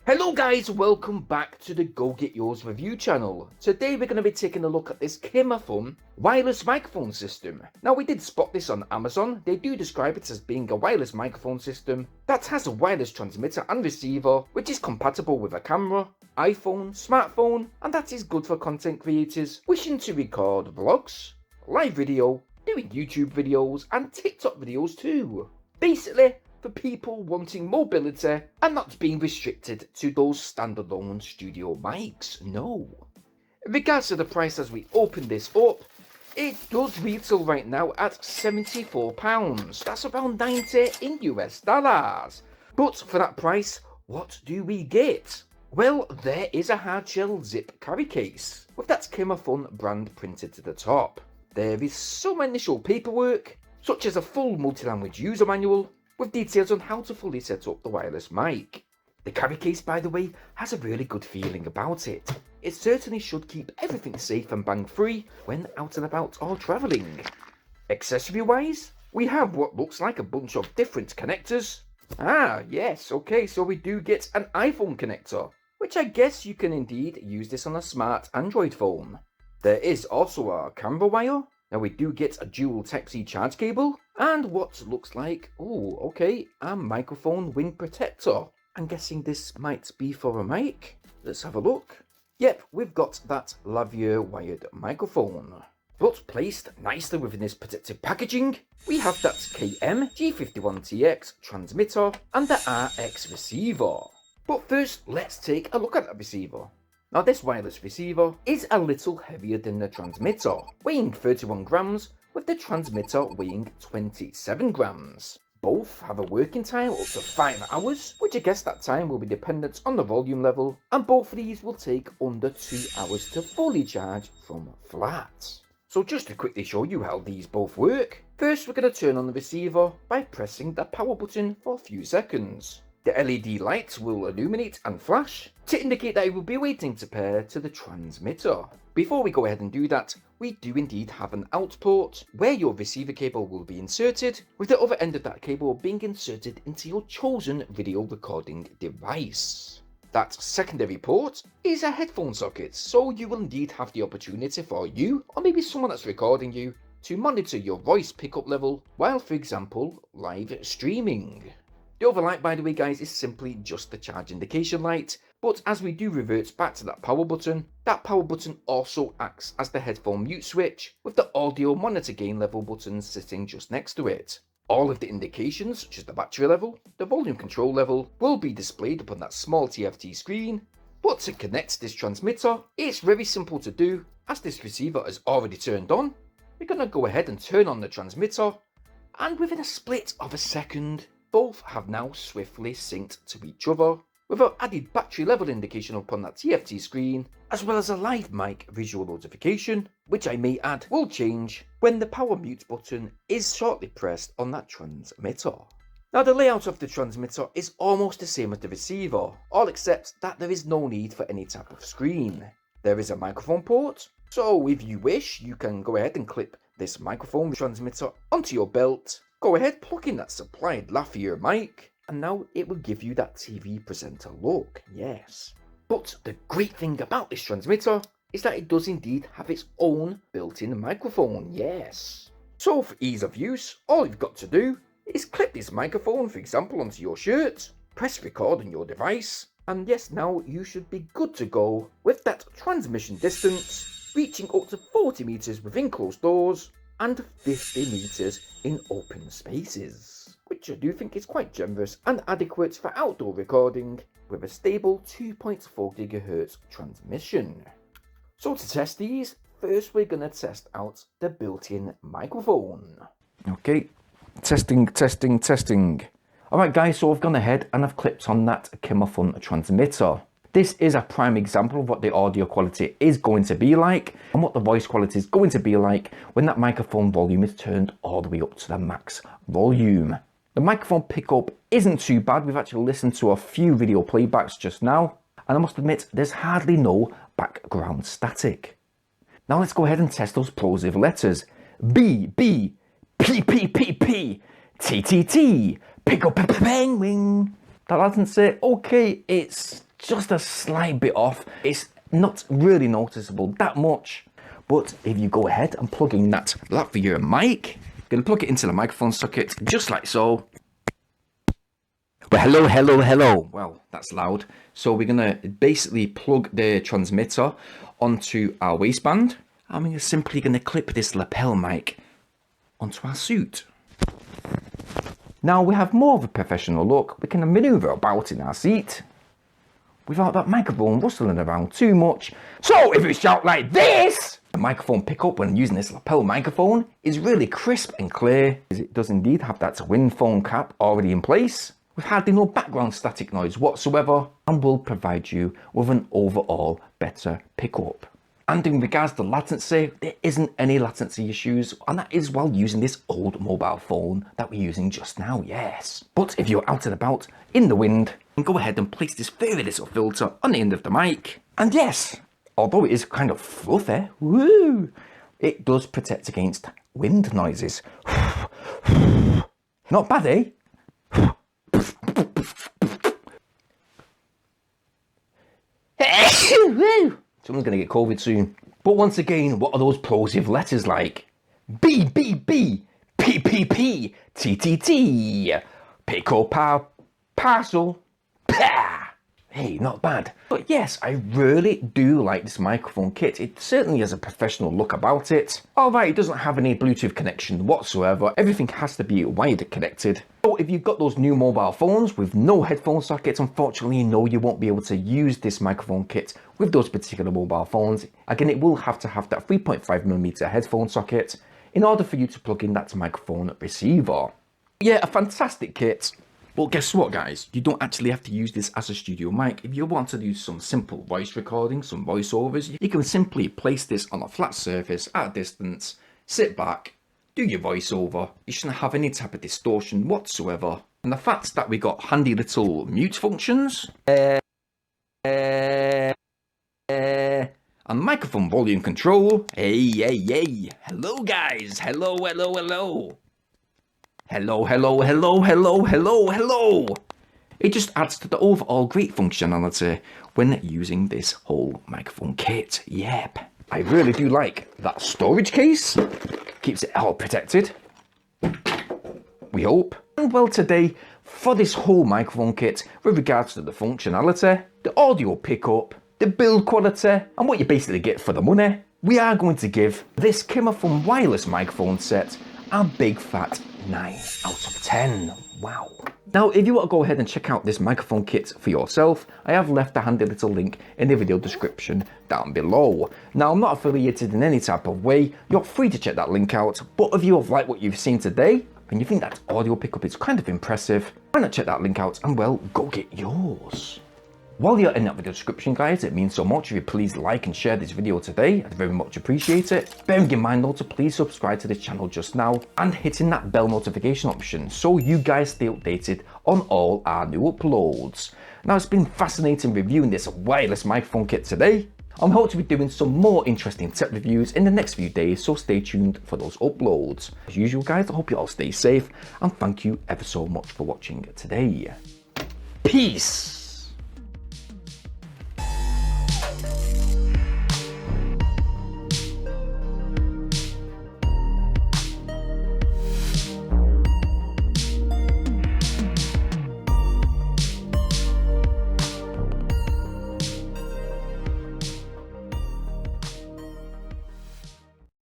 Hello guys, welcome back to the Go Get Yours review channel. Today we're going to be taking a look at this KIMAFUN wireless microphone system. Now we did spot this on Amazon. They do describe it as being a wireless microphone system that has a wireless transmitter and receiver which is compatible with a camera, iPhone, smartphone, and that is good for content creators wishing to record vlogs, live video, doing YouTube videos and TikTok videos too. Basically, for people wanting mobility and not being restricted to those standalone studio mics, no. In regards to the price as we open this up, it does retail right now at £74, that's around 90 in US dollars. But for that price, what do we get? Well, there is a hardshell zip carry case with that KIMAFUN brand printed to the top. There is some initial paperwork, such as a full multi-language user manual, with details on how to fully set up the wireless mic. The carry case, by the way, has a really good feeling about it. It certainly should keep everything safe and bang free when out and about or travelling. Accessory wise, we have what looks like a bunch of different connectors. Yes, okay, so we do get an iPhone connector, which I guess you can indeed use this on a smart Android phone. There is also a camera wire. Now we do get a dual Type-C charge cable and what looks like, a microphone wing protector. I'm guessing this might be for a mic. Let's have a look. Yep, we've got that lavalier wired microphone. But placed nicely within this protective packaging, we have that KM-G50-1 transmitter and the RX receiver. But first, let's take a look at that receiver. Now this wireless receiver is a little heavier than the transmitter, weighing 31 grams with the transmitter weighing 27 grams. Both have a working time up to 5 hours, which I guess that time will be dependent on the volume level, and both of these will take under 2 hours to fully charge from flat. So just to quickly show you how these both work, first we're going to turn on the receiver by pressing the power button for a few seconds. The LED lights will illuminate and flash to indicate that it will be waiting to pair to the transmitter. Before we go ahead and do that, we do indeed have an out port where your receiver cable will be inserted, with the other end of that cable being inserted into your chosen video recording device. That secondary port is a headphone socket, so you will indeed have the opportunity for you, or maybe someone that's recording you, to monitor your voice pickup level while, for example, live streaming. The other light, by the way guys, is simply just the charge indication light, but as we do revert back to that power button also acts as the headphone mute switch, with the audio monitor gain level buttons sitting just next to it. All of the indications, such as the battery level, the volume control level, will be displayed upon that small TFT screen, but to connect this transmitter, it's very simple to do. As this receiver is already turned on, we're going to go ahead and turn on the transmitter, and within a split of a second, both have now swiftly synced to each other, with an added battery level indication upon that TFT screen, as well as a live mic visual notification, which I may add will change when the power mute button is shortly pressed on that transmitter. Now the layout of the transmitter is almost the same as the receiver, all except that there is no need for any type of screen. There is a microphone port, so if you wish you can go ahead and clip this microphone transmitter onto your belt. Go ahead, plug in that supplied lavalier mic, and now it will give you that TV presenter look, yes. But the great thing about this transmitter is that it does indeed have its own built-in microphone, yes. So for ease of use, all you've got to do is clip this microphone, for example, onto your shirt, press record on your device, and yes, now you should be good to go with that transmission distance reaching up to 40 meters within closed doors, and 50 meters in open spaces, which I do think is quite generous and adequate for outdoor recording with a stable 2.4 GHz transmission. So to test these, first we're going to test out the built-in microphone. Okay, testing. Alright guys, so I've gone ahead and I've clipped on that KIMAFUN transmitter. This is a prime example of what the audio quality is going to be like and what the voice quality is going to be like when that microphone volume is turned all the way up to the max volume. The microphone pickup isn't too bad. We've actually listened to a few video playbacks just now, and I must admit there's hardly no background static. Now let's go ahead and test those plosive letters. B, B, P, P, P, P, T, T, T, pick up a penguin. That doesn't say, okay, it's just a slight bit off. It's not really noticeable that much. But if you go ahead and plug in that lavalier mic, you're going to plug it into the microphone socket just like so. Well, hello, hello, hello. Well, that's loud. So we're going to basically plug the transmitter onto our waistband. And we're simply going to clip this lapel mic onto our suit. Now we have more of a professional look. We can maneuver about in our seat without that microphone rustling around too much. So if we shout like this, the microphone pickup when using this lapel microphone is really crisp and clear, as it does indeed have that wind foam cap already in place, with hardly no background static noise whatsoever, and will provide you with an overall better pickup. And in regards to latency, there isn't any latency issues, and that is while using this old mobile phone that we're using just now, yes. But if you're out and about in the wind, then go ahead and place this very little filter on the end of the mic. And yes, although it is kind of fluffy, woo, it does protect against wind noises. Not bad, eh? Someone's going to get COVID soon. But once again, what are those plosive letters like? B, B, B, P, P, P, T, T, T, Pico, Pa, Parcel, Pa. Hey, not bad. But yes, I really do like this microphone kit. It certainly has a professional look about it. Alright, it doesn't have any Bluetooth connection whatsoever. Everything has to be wired connected. So if you've got those new mobile phones with no headphone sockets, unfortunately, no, you won't be able to use this microphone kit with those particular mobile phones. Again, it will have to have that 3.5mm headphone socket in order for you to plug in that microphone receiver. Yeah, a fantastic kit. But guess what, guys? You don't actually have to use this as a studio mic. If you want to do some simple voice recording, some voiceovers, you can simply place this on a flat surface at a distance, sit back, do your voiceover. You shouldn't have any type of distortion whatsoever. And the fact that we got handy little mute functions, and microphone volume control. Hey, hey, hey. Hello, guys. Hello, hello, hello. Hello, hello, hello, hello, hello, hello. It just adds to the overall great functionality when using this whole microphone kit. Yep. I really do like that storage case. Keeps it all protected. We hope. And well, today, for this whole microphone kit, with regards to the functionality, the audio pickup, the build quality, and what you basically get for the money, we are going to give this KIMAFUN wireless microphone set a big fat 9 out of 10. Wow. Now, if you want to go ahead and check out this microphone kit for yourself, I have left a handy little link in the video description down below. Now, I'm not affiliated in any type of way. You're free to check that link out. But if you have liked what you've seen today, and you think that audio pickup is kind of impressive, why not check that link out and, well, go get yours. While you're in that video description, guys, it means so much if you please like and share this video today. I'd very much appreciate it. Bearing in mind though to please subscribe to this channel just now and hitting that bell notification option so you guys stay updated on all our new uploads. Now, it's been fascinating reviewing this wireless microphone kit today. I'm hoping to be doing some more interesting tech reviews in the next few days, so stay tuned for those uploads. As usual, guys, I hope you all stay safe and thank you ever so much for watching today. Peace!